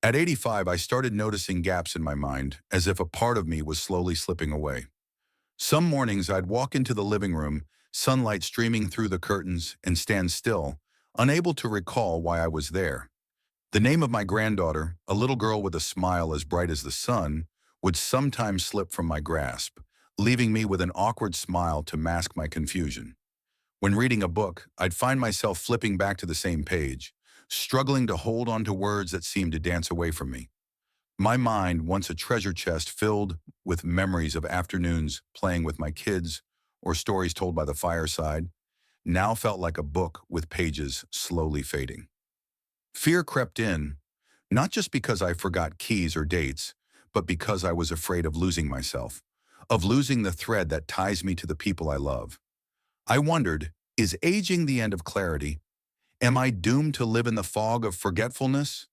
At 85, I started noticing gaps in my mind, as if a part of me was slowly slipping away. Some mornings I'd walk into the living room, sunlight streaming through the curtains, and stand still, unable to recall why I was there. The name of my granddaughter, a little girl with a smile as bright as the sun, would sometimes slip from my grasp, leaving me with an awkward smile to mask my confusion. When reading a book, I'd find myself flipping back to the same page, struggling to hold on to words that seemed to dance away from me. My mind, once a treasure chest filled with memories of afternoons playing with my kids or stories told by the fireside, now felt like a book with pages slowly fading. Fear crept in, not just because I forgot keys or dates, but because I was afraid of losing myself, of losing the thread that ties me to the people I love. I wondered, is aging the end of clarity? Am I doomed to live in the fog of forgetfulness?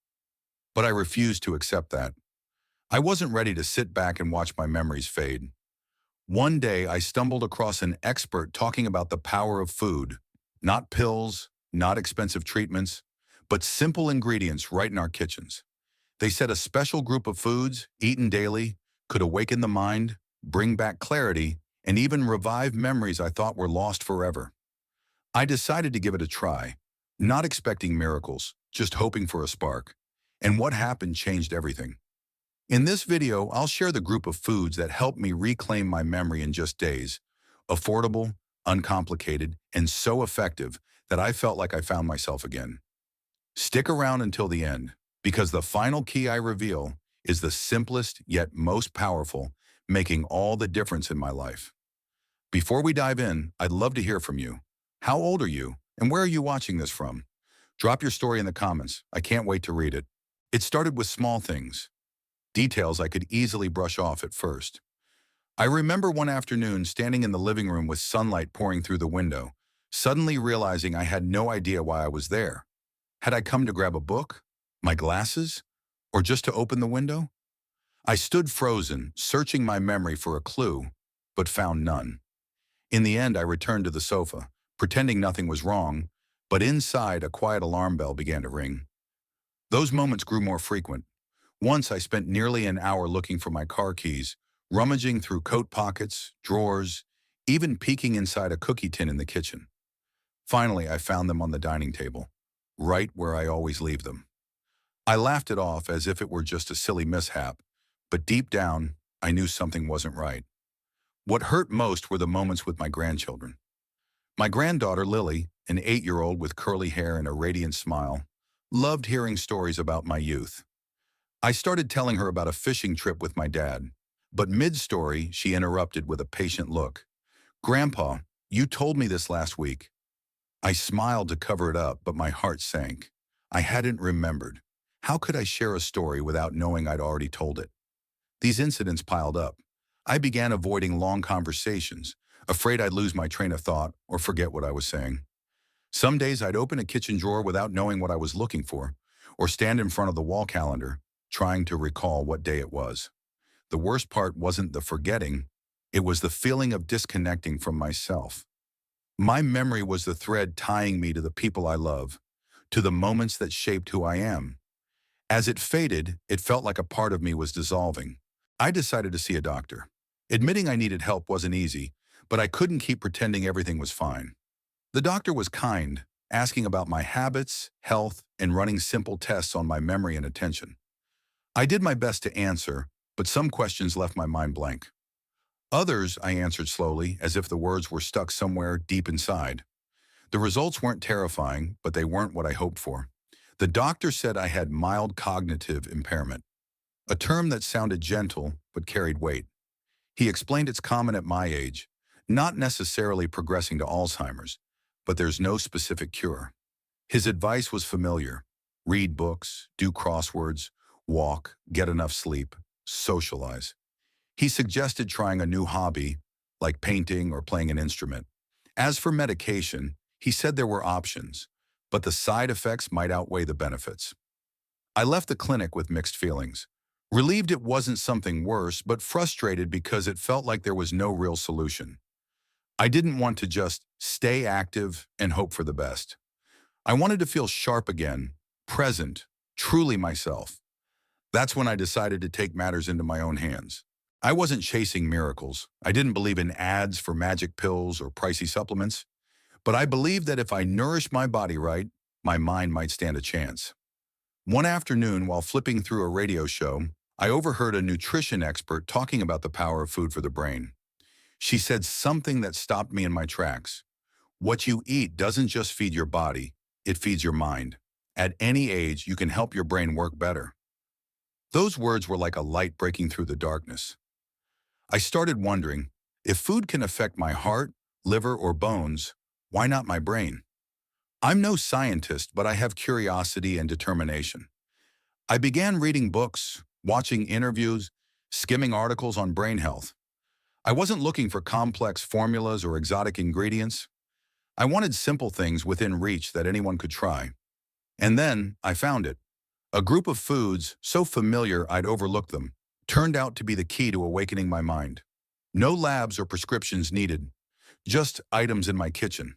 But I refused to accept that. I wasn't ready to sit back and watch my memories fade. One day, I stumbled across an expert talking about the power of food. Not pills, not expensive treatments, but simple ingredients right in our kitchens. They said a special group of foods, eaten daily, could awaken the mind, bring back clarity, and even revive memories I thought were lost forever. I decided to give it a try, not expecting miracles, just hoping for a spark. And what happened changed everything. In this video, I'll share the group of foods that helped me reclaim my memory in just days. Affordable, uncomplicated, and so effective that I felt like I found myself again. Stick around until the end, because the final key I reveal is the simplest yet most powerful, making all the difference in my life. Before we dive in, I'd love to hear from you. How old are you, and where are you watching this from? Drop your story in the comments. I can't wait to read it. It started with small things, details I could easily brush off at first. I remember one afternoon standing in the living room with sunlight pouring through the window, suddenly realizing I had no idea why I was there. Had I come to grab a book, my glasses, or just to open the window? I stood frozen, searching my memory for a clue, but found none. In the end, I returned to the sofa, pretending nothing was wrong, but inside a quiet alarm bell began to ring. Those moments grew more frequent. Once I spent nearly an hour looking for my car keys, rummaging through coat pockets, drawers, even peeking inside a cookie tin in the kitchen. Finally, I found them on the dining table, right where I always leave them. I laughed it off as if it were just a silly mishap, but deep down, I knew something wasn't right. What hurt most were the moments with my grandchildren. My granddaughter, Lily, an 8-year-old with curly hair and a radiant smile, loved hearing stories about my youth. I started telling her about a fishing trip with my dad, but mid-story, she interrupted with a patient look. "Grandpa, you told me this last week." I smiled to cover it up, but my heart sank. I hadn't remembered. How could I share a story without knowing I'd already told it? These incidents piled up. I began avoiding long conversations, afraid I'd lose my train of thought or forget what I was saying. Some days I'd open a kitchen drawer without knowing what I was looking for, or stand in front of the wall calendar, trying to recall what day it was. The worst part wasn't the forgetting, it was the feeling of disconnecting from myself. My memory was the thread tying me to the people I love, to the moments that shaped who I am. As it faded, it felt like a part of me was dissolving. I decided to see a doctor. Admitting I needed help wasn't easy, but I couldn't keep pretending everything was fine. The doctor was kind, asking about my habits, health, and running simple tests on my memory and attention. I did my best to answer, but some questions left my mind blank. Others I answered slowly, as if the words were stuck somewhere deep inside. The results weren't terrifying, but they weren't what I hoped for. The doctor said I had mild cognitive impairment, a term that sounded gentle but carried weight. He explained it's common at my age, not necessarily progressing to Alzheimer's, but there's no specific cure. His advice was familiar. Read books, do crosswords, walk, get enough sleep, socialize. He suggested trying a new hobby, like painting or playing an instrument. As for medication, he said there were options, but the side effects might outweigh the benefits. I left the clinic with mixed feelings. Relieved it wasn't something worse, but frustrated because it felt like there was no real solution. I didn't want to just stay active and hope for the best. I wanted to feel sharp again, present, truly myself. That's when I decided to take matters into my own hands. I wasn't chasing miracles. I didn't believe in ads for magic pills or pricey supplements, but I believed that if I nourished my body right, my mind might stand a chance. One afternoon, while flipping through a radio show, I overheard a nutrition expert talking about the power of food for the brain. She said something that stopped me in my tracks. What you eat doesn't just feed your body, it feeds your mind. At any age, you can help your brain work better. Those words were like a light breaking through the darkness. I started wondering, if food can affect my heart, liver, or bones, why not my brain? I'm no scientist, but I have curiosity and determination. I began reading books, watching interviews, skimming articles on brain health. I wasn't looking for complex formulas or exotic ingredients. I wanted simple things within reach that anyone could try. And then I found it. A group of foods, so familiar I'd overlooked them, turned out to be the key to awakening my mind. No labs or prescriptions needed, just items in my kitchen.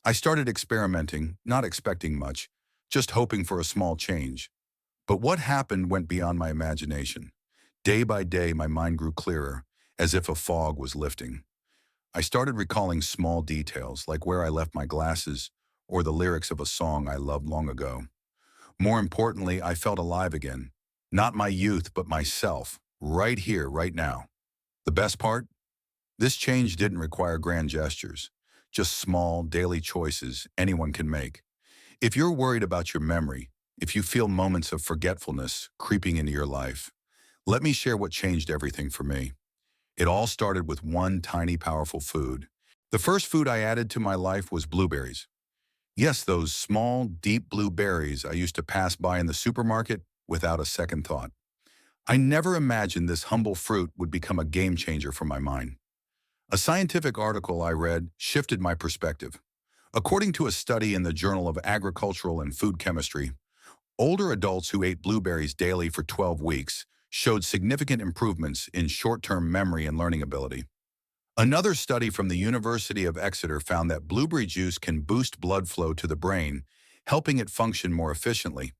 I started experimenting, not expecting much, just hoping for a small change. But what happened went beyond my imagination. Day by day, my mind grew clearer, as if a fog was lifting. I started recalling small details, like where I left my glasses or the lyrics of a song I loved long ago. More importantly, I felt alive again. Not my youth, but myself, right here, right now. The best part? This change didn't require grand gestures, just small, daily choices anyone can make. If you're worried about your memory, if you feel moments of forgetfulness creeping into your life, let me share what changed everything for me. It all started with one tiny, powerful food. The first food I added to my life was blueberries. Yes, those small, deep blue berries I used to pass by in the supermarket without a second thought. I never imagined this humble fruit would become a game changer for my mind. A scientific article I read shifted my perspective. According to a study in the Journal of Agricultural and Food Chemistry, older adults who ate blueberries daily for 12 weeks showed significant improvements in short-term memory and learning ability. Another study from the University of Exeter found that blueberry juice can boost blood flow to the brain, helping it function more efficiently.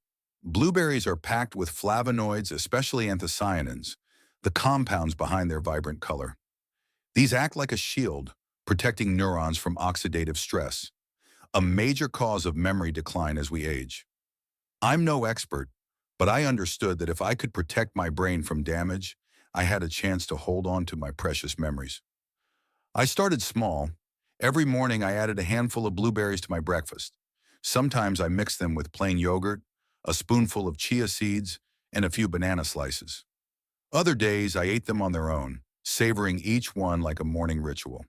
Blueberries are packed with flavonoids, especially anthocyanins, the compounds behind their vibrant color. These act like a shield, protecting neurons from oxidative stress, a major cause of memory decline as we age. I'm no expert, but I understood that if I could protect my brain from damage, I had a chance to hold on to my precious memories. I started small. Every morning I added a handful of blueberries to my breakfast. Sometimes I mixed them with plain yogurt, a spoonful of chia seeds, and a few banana slices. Other days I ate them on their own, savoring each one like a morning ritual.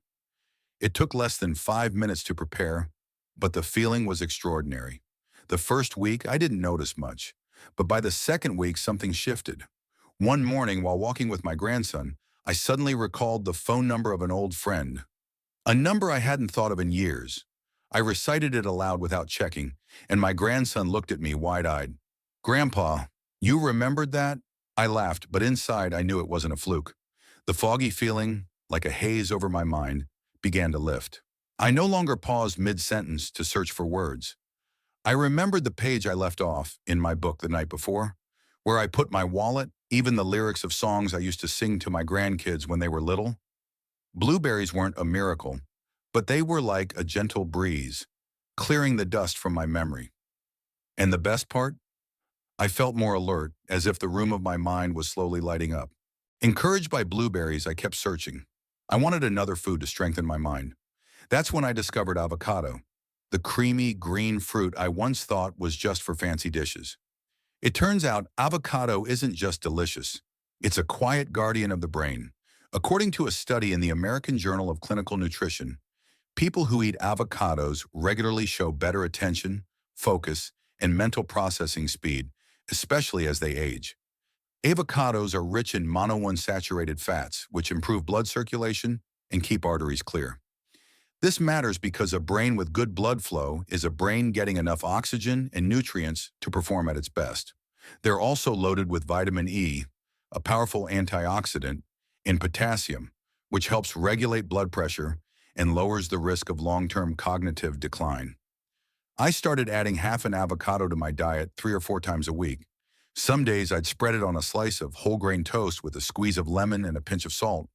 It took less than 5 minutes to prepare, but the feeling was extraordinary. The first week I didn't notice much, but by the second week something shifted. One morning while walking with my grandson, I suddenly recalled the phone number of an old friend, a number I hadn't thought of in years. I recited it aloud without checking, and my grandson looked at me wide-eyed. "Grandpa, you remembered that?" I laughed, but inside I knew it wasn't a fluke. The foggy feeling, like a haze over my mind, began to lift. I no longer paused mid-sentence to search for words. I remembered the page I left off in my book the night before, where I put my wallet, even the lyrics of songs I used to sing to my grandkids when they were little. Blueberries weren't a miracle, but they were like a gentle breeze, clearing the dust from my memory. And the best part? I felt more alert, as if the room of my mind was slowly lighting up. Encouraged by blueberries, I kept searching. I wanted another food to strengthen my mind. That's when I discovered avocado, the creamy, green fruit I once thought was just for fancy dishes. It turns out avocado isn't just delicious. It's a quiet guardian of the brain. According to a study in the American Journal of Clinical Nutrition, people who eat avocados regularly show better attention, focus, and mental processing speed, especially as they age. Avocados are rich in monounsaturated fats, which improve blood circulation and keep arteries clear. This matters because a brain with good blood flow is a brain getting enough oxygen and nutrients to perform at its best. They're also loaded with vitamin E, a powerful antioxidant, and potassium, which helps regulate blood pressure and lowers the risk of long-term cognitive decline. I started adding half an avocado to my diet 3 or 4 times a week. Some days I'd spread it on a slice of whole grain toast with a squeeze of lemon and a pinch of salt.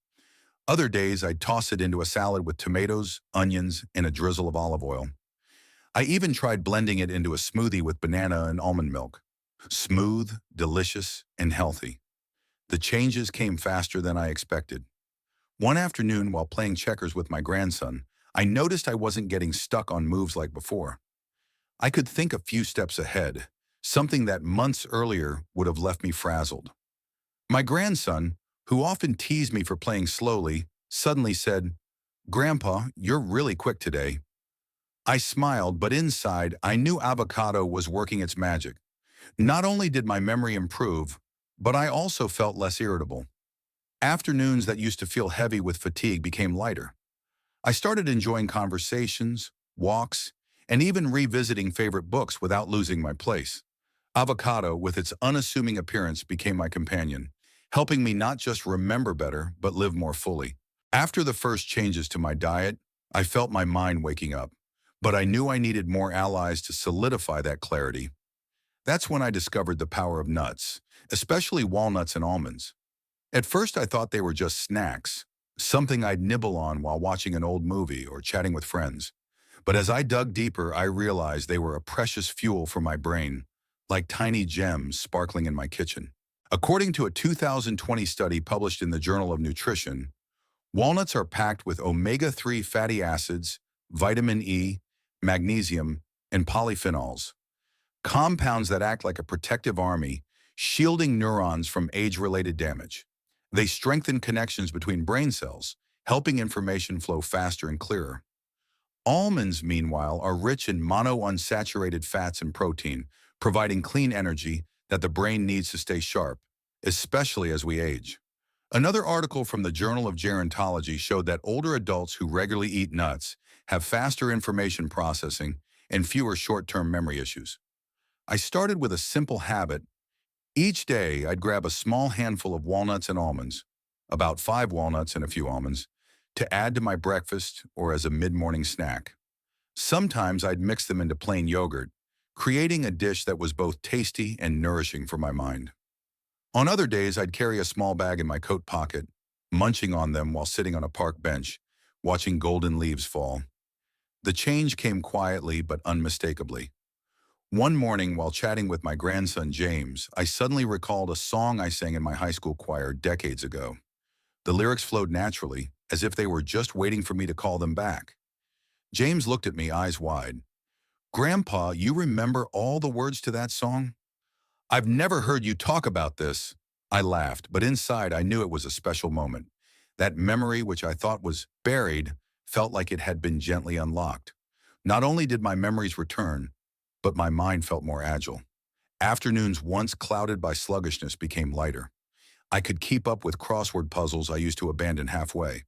Other days I'd toss it into a salad with tomatoes, onions, and a drizzle of olive oil. I even tried blending it into a smoothie with banana and almond milk. Smooth, delicious, and healthy. The changes came faster than I expected. One afternoon, while playing checkers with my grandson, I noticed I wasn't getting stuck on moves like before. I could think a few steps ahead, something that months earlier would have left me frazzled. My grandson, who often teased me for playing slowly, suddenly said, "Grandpa, you're really quick today." I smiled, but inside, I knew avocado was working its magic. Not only did my memory improve, but I also felt less irritable. Afternoons that used to feel heavy with fatigue became lighter. I started enjoying conversations, walks, and even revisiting favorite books without losing my place. Avocado, with its unassuming appearance, became my companion, helping me not just remember better, but live more fully. After the first changes to my diet, I felt my mind waking up, but I knew I needed more allies to solidify that clarity. That's when I discovered the power of nuts, especially walnuts and almonds. At first, I thought they were just snacks, something I'd nibble on while watching an old movie or chatting with friends. But as I dug deeper, I realized they were a precious fuel for my brain, like tiny gems sparkling in my kitchen. According to a 2020 study published in the Journal of Nutrition, walnuts are packed with omega-3 fatty acids, vitamin E, magnesium, and polyphenols, compounds that act like a protective army, shielding neurons from age-related damage. They strengthen connections between brain cells, helping information flow faster and clearer. Almonds, meanwhile, are rich in monounsaturated fats and protein, providing clean energy that the brain needs to stay sharp, especially as we age. Another article from the Journal of Gerontology showed that older adults who regularly eat nuts have faster information processing and fewer short-term memory issues. I started with a simple habit. Each day, I'd grab a small handful of walnuts and almonds, about 5 walnuts and a few almonds, to add to my breakfast or as a mid-morning snack. Sometimes I'd mix them into plain yogurt, creating a dish that was both tasty and nourishing for my mind. On other days, I'd carry a small bag in my coat pocket, munching on them while sitting on a park bench, watching golden leaves fall. The change came quietly but unmistakably. One morning, while chatting with my grandson James, I suddenly recalled a song I sang in my high school choir decades ago. The lyrics flowed naturally, as if they were just waiting for me to call them back. James looked at me, eyes wide. "Grandpa, you remember all the words to that song?" "I've never heard you talk about this." I laughed, but inside I knew it was a special moment. That memory, which I thought was buried, felt like it had been gently unlocked. Not only did my memories return, but my mind felt more agile. Afternoons once clouded by sluggishness became lighter. I could keep up with crossword puzzles I used to abandon halfway.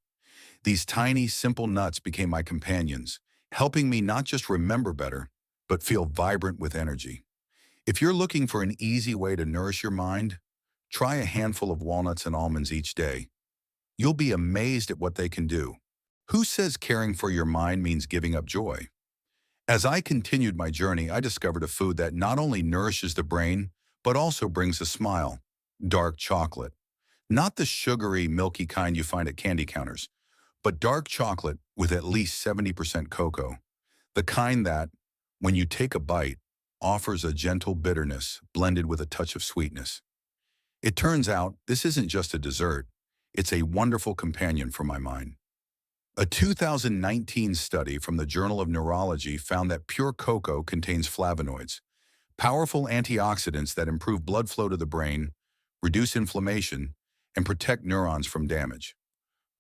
These tiny, simple nuts became my companions, helping me not just remember better, but feel vibrant with energy. If you're looking for an easy way to nourish your mind, try a handful of walnuts and almonds each day. You'll be amazed at what they can do. Who says caring for your mind means giving up joy? As I continued my journey, I discovered a food that not only nourishes the brain, but also brings a smile: dark chocolate. Not the sugary, milky kind you find at candy counters, but dark chocolate with at least 70% cocoa. The kind that, when you take a bite, offers a gentle bitterness blended with a touch of sweetness. It turns out this isn't just a dessert, it's a wonderful companion for my mind. A 2019 study from the Journal of Neurology found that pure cocoa contains flavonoids, powerful antioxidants that improve blood flow to the brain, reduce inflammation, and protect neurons from damage.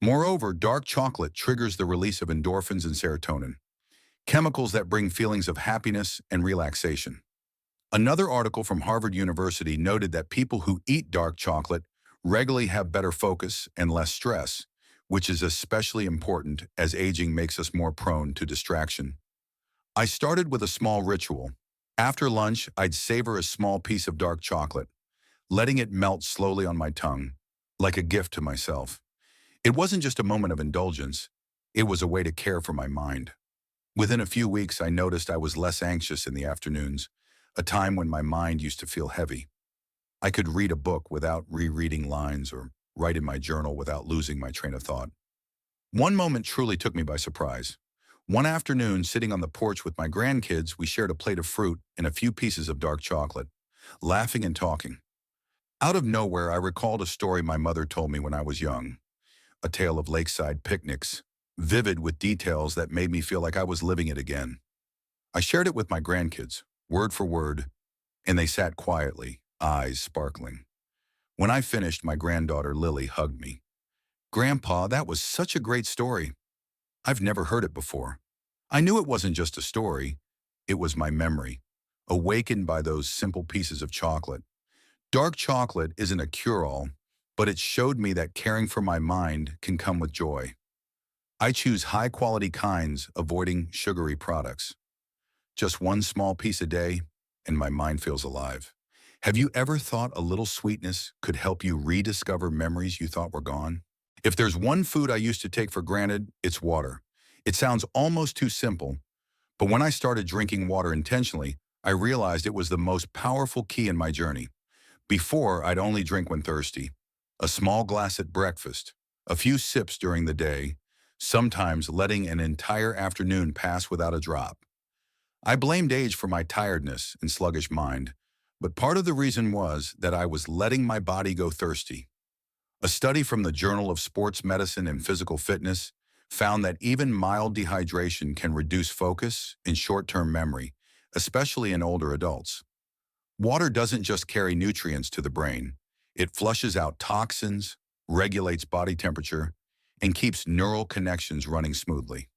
Moreover, dark chocolate triggers the release of endorphins and serotonin, chemicals that bring feelings of happiness and relaxation. Another article from Harvard University noted that people who eat dark chocolate regularly have better focus and less stress, which is especially important as aging makes us more prone to distraction. I started with a small ritual. After lunch, I'd savor a small piece of dark chocolate, letting it melt slowly on my tongue, like a gift to myself. It wasn't just a moment of indulgence, it was a way to care for my mind. Within a few weeks, I noticed I was less anxious in the afternoons, a time when my mind used to feel heavy. I could read a book without rereading lines or write in my journal without losing my train of thought. One moment truly took me by surprise. One afternoon, sitting on the porch with my grandkids, we shared a plate of fruit and a few pieces of dark chocolate, laughing and talking. Out of nowhere, I recalled a story my mother told me when I was young, a tale of lakeside picnics, vivid with details that made me feel like I was living it again. I shared it with my grandkids, word for word, and they sat quietly, eyes sparkling. When I finished, my granddaughter Lily hugged me. "Grandpa, that was such a great story. I've never heard it before." I knew it wasn't just a story, it was my memory, awakened by those simple pieces of chocolate. Dark chocolate isn't a cure-all, but it showed me that caring for my mind can come with joy. I choose high-quality kinds, avoiding sugary products. Just one small piece a day, and my mind feels alive. Have you ever thought a little sweetness could help you rediscover memories you thought were gone? If there's one food I used to take for granted, it's water. It sounds almost too simple, but when I started drinking water intentionally, I realized it was the most powerful key in my journey. Before, I'd only drink when thirsty. A small glass at breakfast, a few sips during the day, sometimes letting an entire afternoon pass without a drop. I blamed age for my tiredness and sluggish mind, but part of the reason was that I was letting my body go thirsty. A study from the Journal of Sports Medicine and Physical Fitness found that even mild dehydration can reduce focus and short-term memory, especially in older adults. Water doesn't just carry nutrients to the brain. It flushes out toxins, regulates body temperature, and keeps neural connections running smoothly.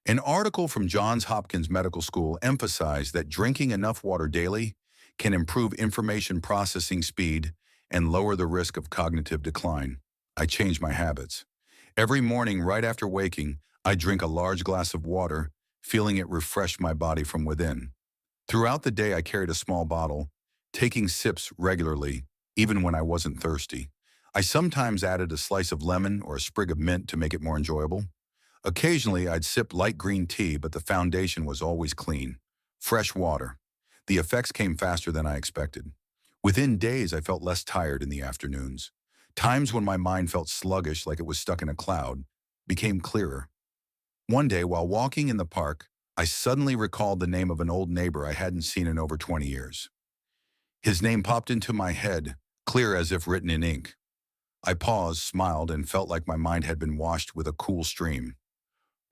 An article from Johns Hopkins Medical School emphasized that drinking enough water daily can improve information processing speed and lower the risk of cognitive decline. I changed my habits. Every morning right after waking, I drink a large glass of water, feeling it refresh my body from within. Throughout the day, I carried a small bottle, taking sips regularly, even when I wasn't thirsty. I sometimes added a slice of lemon or a sprig of mint to make it more enjoyable. Occasionally, I'd sip light green tea, but the foundation was always clean. Fresh water. The effects came faster than I expected. Within days, I felt less tired in the afternoons. Times when my mind felt sluggish, like it was stuck in a cloud, became clearer. One day, while walking in the park, I suddenly recalled the name of an old neighbor I hadn't seen in over 20 years. His name popped into my head, clear as if written in ink. I paused, smiled, and felt like my mind had been washed with a cool stream.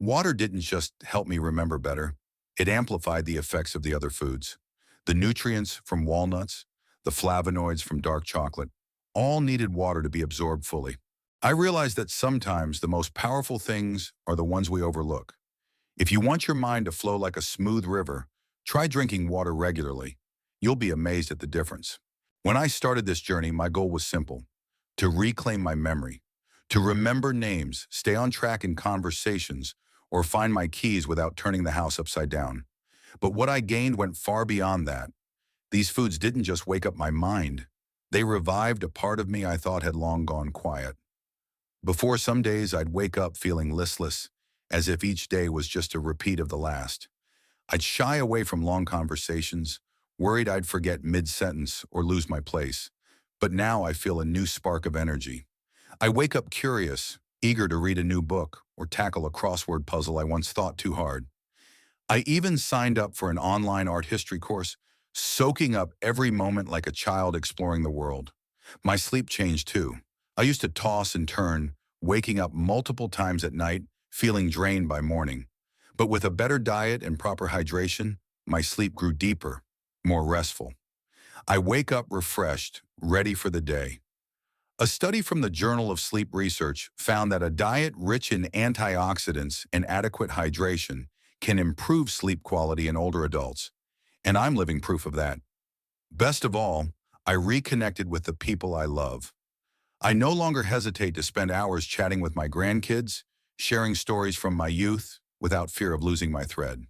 Water didn't just help me remember better, it amplified the effects of the other foods. The nutrients from walnuts, the flavonoids from dark chocolate, all needed water to be absorbed fully. I realized that sometimes the most powerful things are the ones we overlook. If you want your mind to flow like a smooth river, try drinking water regularly. You'll be amazed at the difference. When I started this journey, my goal was simple: to reclaim my memory, to remember names, stay on track in conversations, or find my keys without turning the house upside down. But what I gained went far beyond that. These foods didn't just wake up my mind. They revived a part of me I thought had long gone quiet. Before, some days I'd wake up feeling listless, as if each day was just a repeat of the last. I'd shy away from long conversations, worried I'd forget mid-sentence or lose my place. But now I feel a new spark of energy. I wake up curious, eager to read a new book or tackle a crossword puzzle I once thought too hard. I even signed up for an online art history course, soaking up every moment like a child exploring the world. My sleep changed too. I used to toss and turn, waking up multiple times at night, feeling drained by morning. But with a better diet and proper hydration, my sleep grew deeper, more restful. I wake up refreshed, ready for the day. A study from the Journal of Sleep Research found that a diet rich in antioxidants and adequate hydration can improve sleep quality in older adults. And I'm living proof of that. Best of all, I reconnected with the people I love. I no longer hesitate to spend hours chatting with my grandkids, sharing stories from my youth without fear of losing my thread.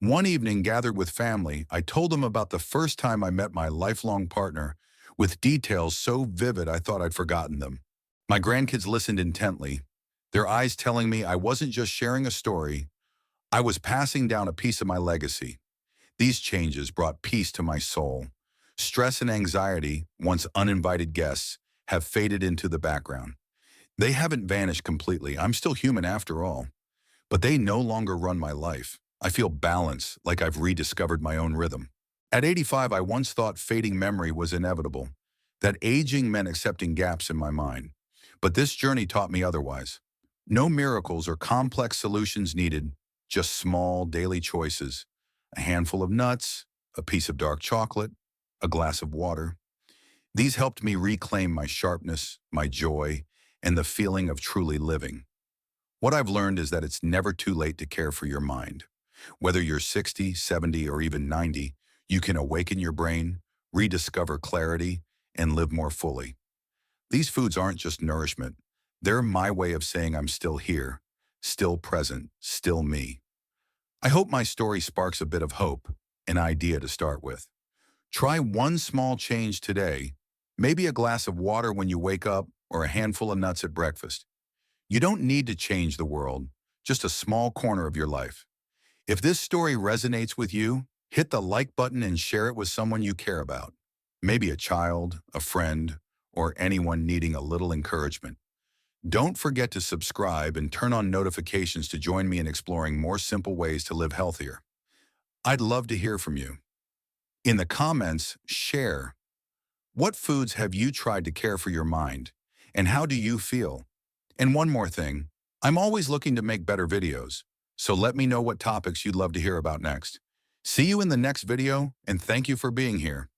One evening, gathered with family, I told them about the first time I met my lifelong partner, with details so vivid I thought I'd forgotten them. My grandkids listened intently, their eyes telling me I wasn't just sharing a story, I was passing down a piece of my legacy. These changes brought peace to my soul. Stress and anxiety, once uninvited guests, have faded into the background. They haven't vanished completely. I'm still human after all. But they no longer run my life. I feel balanced, like I've rediscovered my own rhythm. At 85, I once thought fading memory was inevitable, that aging meant accepting gaps in my mind. But this journey taught me otherwise. No miracles or complex solutions needed, just small daily choices. A handful of nuts, a piece of dark chocolate, a glass of water. These helped me reclaim my sharpness, my joy, and the feeling of truly living. What I've learned is that it's never too late to care for your mind. Whether you're 60, 70, or even 90, you can awaken your brain, rediscover clarity, and live more fully. These foods aren't just nourishment. They're my way of saying I'm still here, still present, still me. I hope my story sparks a bit of hope, an idea to start with. Try one small change today, maybe a glass of water when you wake up or a handful of nuts at breakfast. You don't need to change the world, just a small corner of your life. If this story resonates with you, hit the like button and share it with someone you care about. Maybe a child, a friend, or anyone needing a little encouragement. Don't forget to subscribe and turn on notifications to join me in exploring more simple ways to live healthier. I'd love to hear from you. In the comments, share. What foods have you tried to care for your mind? And how do you feel? And one more thing, I'm always looking to make better videos, so let me know what topics you'd love to hear about next. See you in the next video, and thank you for being here.